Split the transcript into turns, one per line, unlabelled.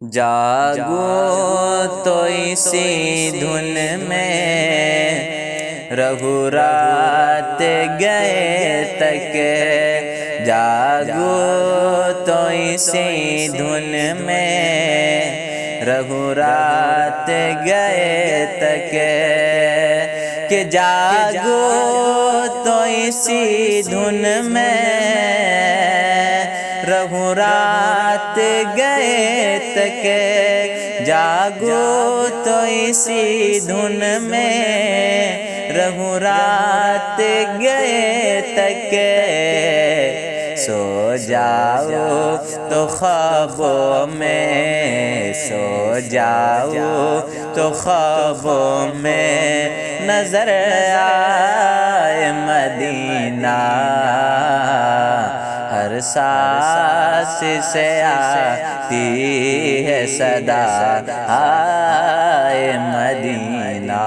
جاگو تو اسی دھن میں رہو رات گئے تک، جاگو تو اسی دھن میں رہو رات گئے تک، کہ جاگو تو اسی دھن میں رہو رات گئے تک، جاگو تو اسی دھن میں رہو رات گئے تک، سو جاؤ تو خوابوں میں، سو جاؤ تو خوابوں میں نظر آئے مدینہ، ہر سانس سے آتی ہے صدا آئے مدینہ۔